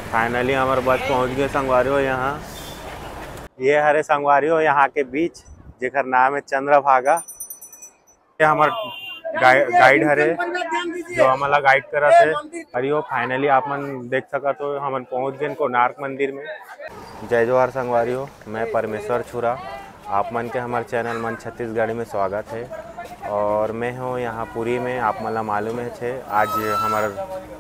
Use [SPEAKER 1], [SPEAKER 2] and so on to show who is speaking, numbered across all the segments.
[SPEAKER 1] Finally हमारे बस पहुंच गए संगवारी यहाँ। ये हरे संगवारी यहाँ के बीच जेकर नाम है चंद्रभागा। ये हमार गाइड हरे जो हमारा गाइड करा थे। अरे वो फाइनली आप मन देख सका तो हम पहुंच गए कोणार्क मंदिर में। जय जोहार संगवारी हो, मैं परमेश्वर छुरा। आप मन के हमारे चैनल मन छत्तीसगढ़ी में स्वागत है। और मैं हूँ यहाँ पुरी में। आप मन मालूम है छे आज हमारा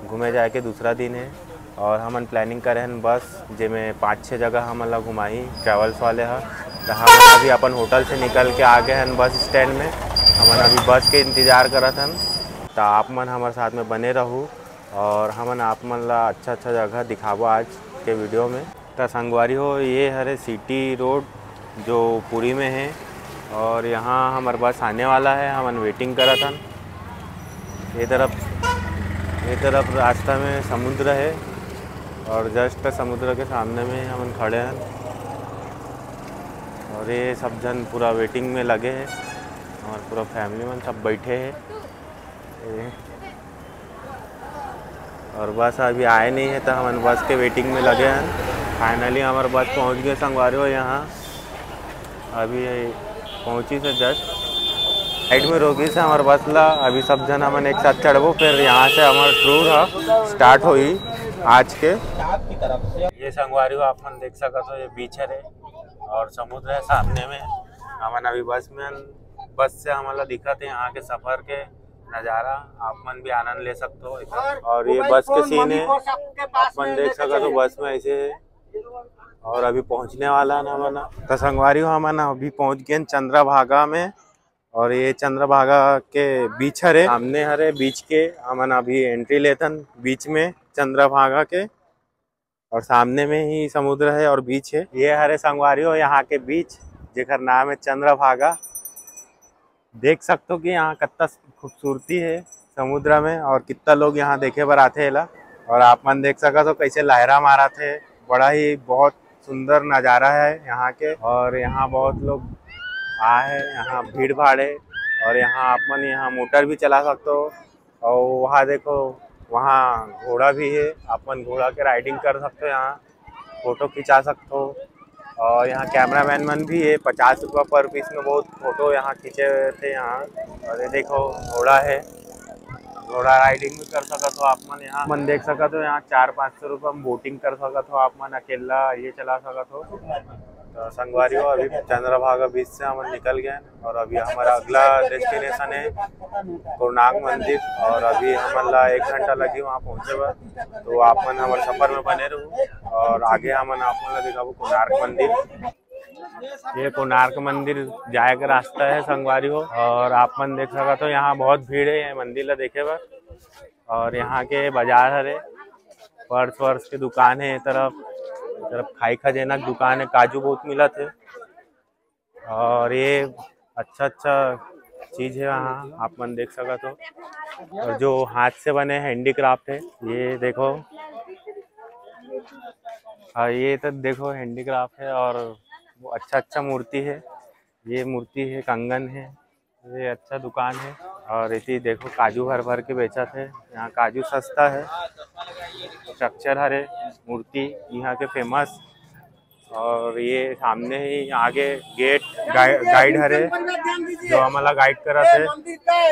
[SPEAKER 1] घूमे जाए के दूसरा दिन है और हमन प्लानिंग करे हैं बस जिसमें 5-6 जगह हमन घुमाई ट्रैवल्स वाले हैं। तो हम अभी अपन होटल से निकल के आ गए हैं बस स्टैंड में। हमन अभी बस के इंतज़ार करत हन। तो आप मन हमारे साथ में बने रहूँ और हमन आप मन ला अच्छा जगह दिखाबो आज के वीडियो में। तो संगवारी हो ये हरे सिटी रोड जो पुरी में है और यहाँ हमारे बस आने वाला है। हमन वेटिंग करत हन। ये तरफ रास्ता में समुद्र है और जस्ट समुद्र के सामने में हम खड़े हैं और ये सब जन पूरा वेटिंग में लगे हैं। और पूरा फैमिली में सब बैठे हैं और बस अभी आए नहीं है तो हम बस के वेटिंग में लगे हैं। फाइनली हमारे बस पहुंच गए संगवारी हो यहाँ। अभी पहुंची से जस्ट साइड में रोकी से हमारे बस ला। अभी सब जन हमन एक साथ चढ़बो फिर यहाँ से हमारा टूर स्टार्ट हुई आज के। ये संगवारी हो आप मन देख सका तो ये बीच है और समुद्र है सामने में। हमन अभी बस से हमारा दिखत है यहाँ के सफर के नज़ारा। आप मन भी आनंद ले सकते हो। और ये बस के सीन है आप मन देख सका तो बस में ऐसे है और अभी पहुँचने वाला ना हमन। तो संगवारी हो हमन अभी पहुँच गए चंद्रभागा में और ये चंद्रभागा के बीच हरे सामने हरे बीच के हमन अभी एंट्री लेतन बीच में चंद्रभागा के और सामने में ही समुद्र है और बीच है। ये हरे संगवारी हो यहाँ के बीच जेकर नाम है चंद्रभागा। देख सकते हो कि यहाँ कितना खूबसूरती है समुद्र में और कितना लोग यहाँ देखे बर आते हैं। और आप मन देख सका तो कैसे लहरा मारा थे। बड़ा ही बहुत सुंदर नज़ारा है यहाँ के। और यहाँ बहुत लोग आए हैं, यहाँ भीड़ भाड़ है और यहाँ आप मन यहाँ मोटर भी चला सकते हो। और वहाँ देखो वहाँ घोड़ा भी है, आप मन घोड़ा के राइडिंग कर सकते हो, यहाँ फ़ोटो खिंचा सकते हो। और यहाँ कैमरामैन मन भी है, 50 रुपये पर पीस में बहुत फ़ोटो यहाँ खींचे थे यहाँ। और ये देखो घोड़ा है, घोड़ा राइडिंग भी कर सकते हो आप मन। यहाँ मन देख सकते हो यहाँ 400-500 रुपये में बोटिंग कर सकते हो आप मन। अकेला ये चला सकते हो। तो संगवारी हो अभी चंद्रभागा बीच से हम निकल गए और अभी हमारा अगला डेस्टिनेशन है कोणार्क मंदिर। और अभी हमारा 1 घंटा लगी वहाँ पहुँचे बा। तो आप मन हमारे सफर में बने रहो और आगे हमन आप मन दिखाबो कोणार्क मंदिर। ये कोणार्क मंदिर जाए का रास्ता है संगवारी हो। और आप मन देख सका तो यहाँ बहुत भीड़ है मंदिर ला देखे बा। और यहाँ के बाजार हरे पर्स के दुकान है। तरफ खाई खजाना की दुकान है, काजू बहुत मिला थे। और ये अच्छा चीज़ है वहाँ आप मन देख सका तो। और जो हाथ से बने हैंडीक्राफ्ट है ये देखो। ये तो देखो हैंडीक्राफ्ट है और वो अच्छा मूर्ति है। ये मूर्ति है, कंगन है, ये अच्छा दुकान है। और इसी देखो काजू भर के बेचा थे। यहाँ काजू सस्ता है। स्ट्रक्चर हरे मूर्ति यहाँ के फेमस। और ये सामने ही आगे गेट गाइड हरे जो हमारा गाइड करा थे।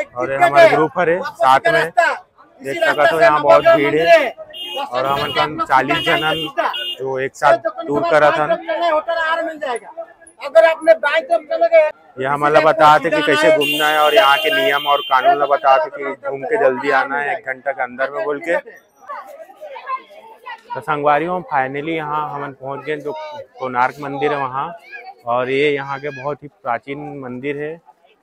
[SPEAKER 1] और ये हमारे ग्रुप हरे साथ में देख सका तो यहाँ बहुत भीड़ है। और हम 40 जन जो एक साथ टूर करा था। अगर आपने ये हमारा बता थे कि कैसे घूमना है और यहाँ के नियम और कानून ला बता थे कि घूम के जल्दी आना है 1 घंटा के अंदर में बोल के। तो संगवारी हो फाइनली यहाँ हम पहुँच गए जो कोणार्क मंदिर है वहाँ। और ये यहाँ के बहुत ही प्राचीन मंदिर है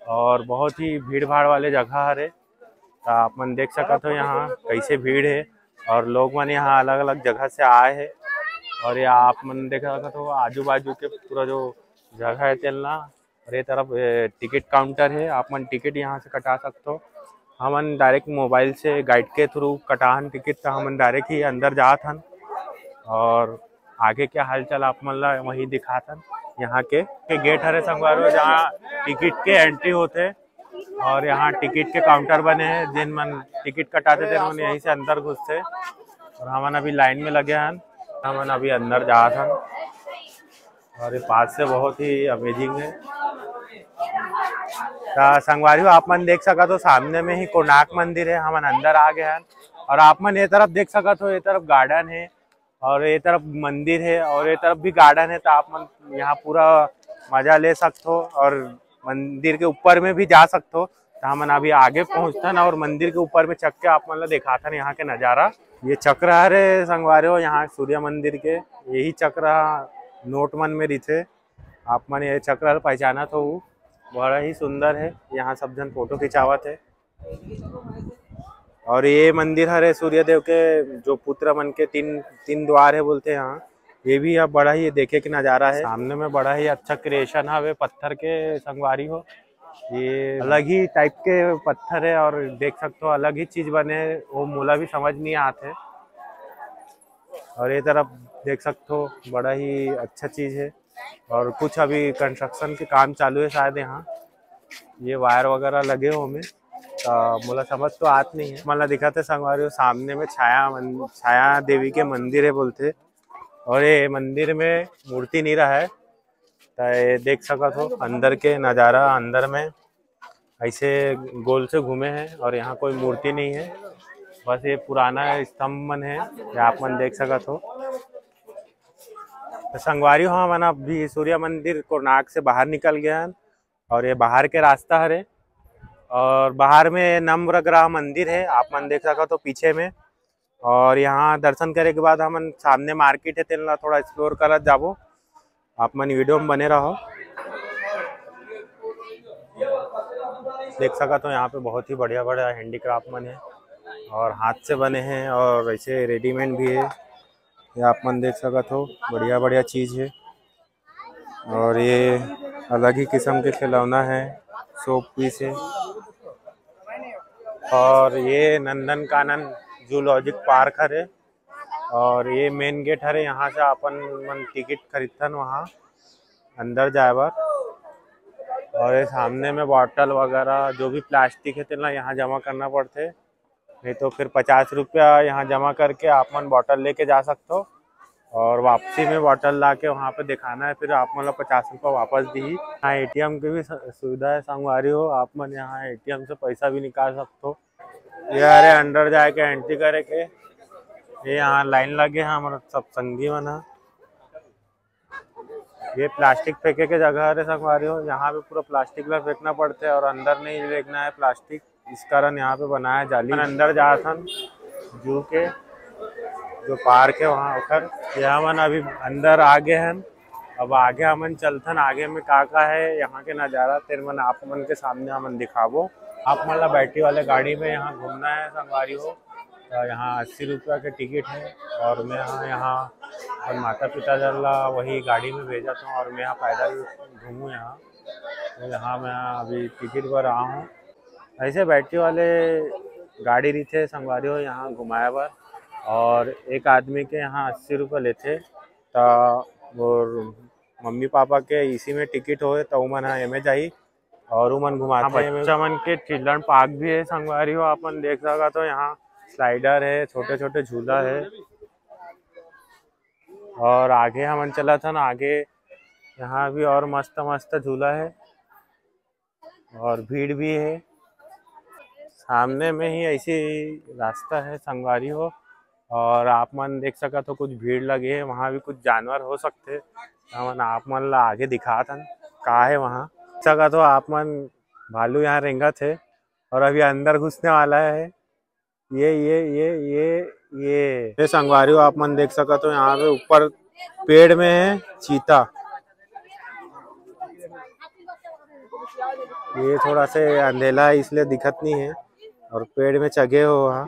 [SPEAKER 1] और बहुत ही भीड़ भाड़ वाले जगह है। तो आप मन देख सकते हो यहाँ कैसे भीड़ है और लोग मन यहाँ अलग अलग जगह से आए हैं। और ये आप मन देख सकते हो आजू बाजू के पूरा जो जगह है चलना। और ये तरफ टिकट काउंटर है, आप मन टिकट यहाँ से कटा सकते हो। हमन डायरेक्ट मोबाइल से गाइड के थ्रू कटाहन टिकट तो हमन डायरेक्ट ही अंदर जात हन। और आगे क्या हालचाल आप मन ला वही दिखाथन। यहाँ के गेट हरे संगवारी जहाँ टिकट के एंट्री होते और यहाँ टिकट के काउंटर बने हैं। जिन मन टिकट कटाते थे उन्हें यहीं से अंदर घुसते। और हमन अभी लाइन में लगे हैं हमन अभी अंदर जा था और ये पास से बहुत ही अमेजिंग है। संगवारी आप मन देख सका तो सामने में ही कोणार्क मंदिर है। हमन अंदर आ गए हैं और आप मन ये तरफ देख सका तो ये तरफ गार्डन है और ये तरफ मंदिर है और ये तरफ भी गार्डन है। तो आप मन यहाँ पूरा मजा ले सकते हो और मंदिर के ऊपर में भी जा सकते हो। तो हमन अभी आगे पहुँचता ना और मंदिर के ऊपर में चक के आप मन दिखा था यहाँ के नज़ारा। ये चक्र हरे संगवारी हो यहाँ सूर्य मंदिर के यही चक्र नोट मन में रिथे। आप मन ये चक्र पहचाना तो बड़ा ही सुंदर है। यहाँ सब जन फोटो खिंचावत है और ये मंदिर हरे सूर्य देव के जो पुत्र मन के तीन द्वार है बोलते हैं यहाँ। ये भी अब बड़ा ही देखे के नज़ारा है। सामने में बड़ा ही अच्छा क्रिएशन है पत्थर के संगवारी हो। ये अलग ही टाइप के पत्थर है और देख सकते हो अलग ही चीज बने वो मोला भी समझ नहीं आते। और ये तरफ देख सकते हो बड़ा ही अच्छा चीज है और कुछ अभी कंस्ट्रक्शन के काम चालू है शायद। यहाँ ये वायर वगैरह लगे हो में मोला समझ तो आत नहीं है। मतलब दिखाते संगवारी हो सामने में छाया देवी के मंदिर है बोलते और ये मंदिर में मूर्ति नहीं रहा है। तो ये देख सका तो अंदर के नज़ारा अंदर में ऐसे गोल से घूमे हैं और यहाँ कोई मूर्ति नहीं है। बस ये पुराना स्तंभ मन है ये आप मन देख सका तो संगवारी हो मन अभी सूर्य मंदिर कोणार्क से बाहर निकल गया है और ये बाहर के रास्ता हरे और बाहर में नवग्रह मंदिर है आप मन देख सका तो पीछे में। और यहाँ दर्शन करे के बाद हमन सामने मार्केट है तेला थोड़ा एक्सप्लोर करत जाबो। आप मन वीडियो में बने रहो। देख सका तो यहाँ पे बहुत ही बढ़िया बढ़िया हैंडीक्राफ्ट मन है और हाथ से बने हैं और ऐसे रेडीमेड भी है। ये आप मन देख सका तो बढ़िया बढ़िया चीज़ है और ये अलग ही किस्म के खिलौना है सोप पीस है। और ये नंदन कानन जूलॉजिक पार्क है और ये मेन गेट हरे। यहाँ से अपन मन टिकट खरीदथन वहाँ अंदर जाए बार। और ये सामने में बॉटल वगैरह जो भी प्लास्टिक है तेना यहाँ जमा करना पड़ते, नहीं तो फिर 50 रुपया यहाँ जमा करके आप मन बॉटल लेके जा सकते हो और वापसी में बॉटल ला के वहाँ पे दिखाना है, फिर आप मतलब 50 रुपया वापस दी। यहाँ एटीएम की भी सुविधा है संगवारी हो, आप मन यहाँ एटीएम से पैसा भी निकाल सकते हो। ये अरे अंदर जाए के एंट्री करे के ये यहाँ लाइन लगे हैं हमारा सब संगी मन है। ये प्लास्टिक फेंके के जगह है संगवारी हो, यहाँ पे पूरा प्लास्टिक ला फेंकना पड़ता है और अंदर नहीं फेंकना है प्लास्टिक, इस कारण यहाँ पे बनाया जाली। अंदर जा था जू के जो पार्क है वहाँ उखर यहाँ मन अभी अंदर आ गए हैं। अब आगे हमन चलथन आगे में का है यहाँ के नज़ारा तेर मन आप मन के सामने हमन दिखाबो। आप मतलब बैटरी वाले गाड़ी में यहाँ घूमना है संगवारी हो तो यहाँ 80 रुपया के टिकट है और मैं यहाँ और माता पिता जला वही गाड़ी में भेजा था और मैं यहाँ पैदल घूमूँ यहाँ। तो यहाँ मैं अभी टिकट पर रहा हूँ। ऐसे बैटरी वाले गाड़ी रही थे संगवारी हो यहाँ घुमाया बार और एक आदमी के यहाँ 80 रुपये लेते तो और मम्मी पापा के इसी में टिकट होए तो मन एमे जाही और मन घुमाते हैं। बच्चा मन के चिल्ड्रन पार्क भी है संगवारी हो, आप मन देख सका तो यहाँ स्लाइडर है, छोटे छोटे झूला है और आगे हमन चला था ना आगे यहाँ भी और मस्त मस्त झूला है और भीड़ भी है। सामने में ही ऐसी रास्ता है संगवारी हो और आप मन देख सका तो कुछ भीड़ लगे है, वहाँ भी कुछ जानवर हो सकते मन आप मन ला आगे दिखा था का है वहाँ सका तो आप मन भालू यहाँ रेंगा थे और अभी अंदर घुसने वाला है। ये संगवारी हो आप मन देख सका तो यहाँ पे ऊपर पेड़ में है चीता। ये थोड़ा से अंधेला है इसलिए दिखत नहीं है और पेड़ में चढ़े हो वहाँ।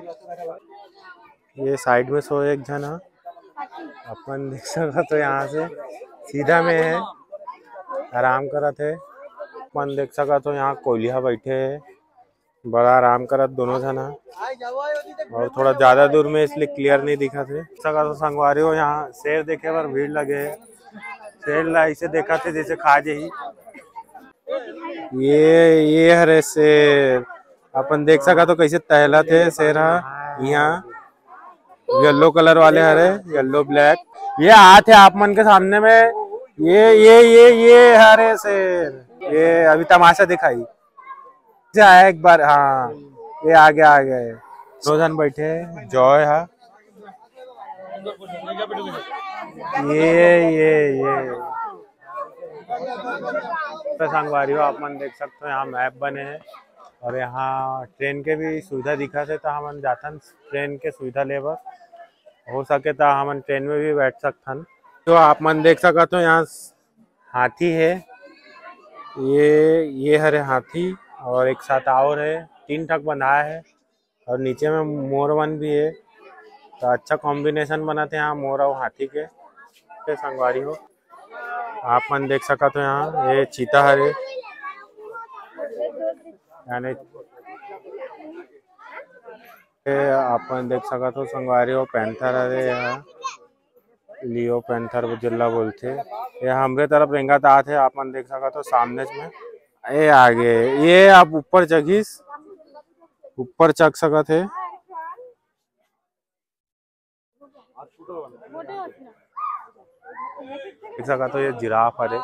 [SPEAKER 1] ये साइड में सो एक जन है अपन देख सका तो यहाँ से सीधा में है आराम करत है। अपन देख सका तो यहाँ कोयलिया बैठे है बड़ा आराम करत दोनों जन और थोड़ा ज्यादा दूर में इसलिए क्लियर नहीं दिखा थे। सका तो संगवारी हो यहाँ शेर देखे पर भीड़ लगे है, शेर ला ऐसे देखा थे जैसे खा जाही। ये हरे शेर अपन देख सका तो कैसे टहला थे शेर यहाँ येलो कलर वाले हरे, येलो ब्लैक। ये हाथ है आप मन के सामने में, ये हरे शेर, ये अभी तमाशा दिखाई आया एक बार। हाँ ये आ गया। दो जन बैठे, जॉय है ये तो संगवारी हो आप मन देख सकते हो, यहाँ मैप बने हैं और यहाँ ट्रेन के भी सुविधा दिखा थे, तो हमन जाथन ट्रेन के सुविधा लेबर, हो सके तो हमन ट्रेन में भी बैठ सकथन। तो आप मन देख सकते हो यहाँ हाथी है, ये हरे हाथी और एक साथ और है, 3 ठक बंधाया है और नीचे में मोर वन भी है। तो अच्छा कॉम्बिनेशन बना थे यहाँ मोर और हाथी के संगवारी हो आप मन देख सकते हो। यहाँ ये चीता हरे, यानी आप मन देख सकते हो संगवारी हो। पैंथर हरे, यहाँ लियो पैंथर जिला बोलते, ये हमरे तरफ रेंगत आते है, आप मन देख सकते हो सामने में। ये आगे ये आप ऊपर जगीस, ऊपर चक सकत है। देख सकते हो ये जिराफ हरे,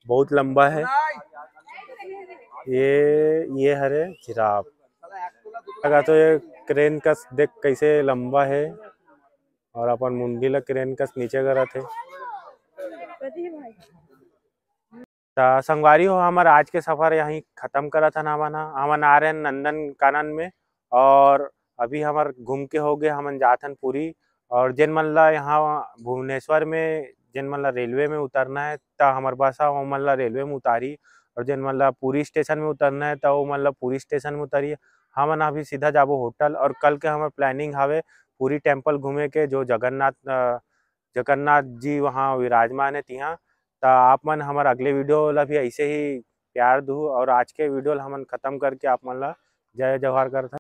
[SPEAKER 1] बहुत लंबा है ये हरे जिराफ। लगा तो ये क्रेन का देख कैसे लंबा है और अपन मुंडी ला क्रेन का नीचे करा थे। संगवारी हो हमारा आज के सफर यहीं खत्म करा था। हमन आ रहे हैं नंदन कानन में और अभी हमार घूम के हो गए हमन जाथन पुरी। और जिन मन ला यहाँ भुवनेश्वर में जिन मन ला रेलवे में उतरना है तो हमार बस वो मन ला रेलवे में उतारी, और जिन मन ला पुरी स्टेशन में उतरना है तो वो मन ला पुरी स्टेशन में उतारी। हमन अभी सीधा जाबो होटल और कल के हमार प्लानिंग हवे पुरी टेम्पल घूमे के, जो जगन्नाथ जी वहाँ विराजमान है तिहा। तो आप मन हमारे अगले वीडियो ला भी ऐसे ही प्यार दू, और आज के वीडियो ला हमन खत्म करके आप मन ला जय जवाहर करते।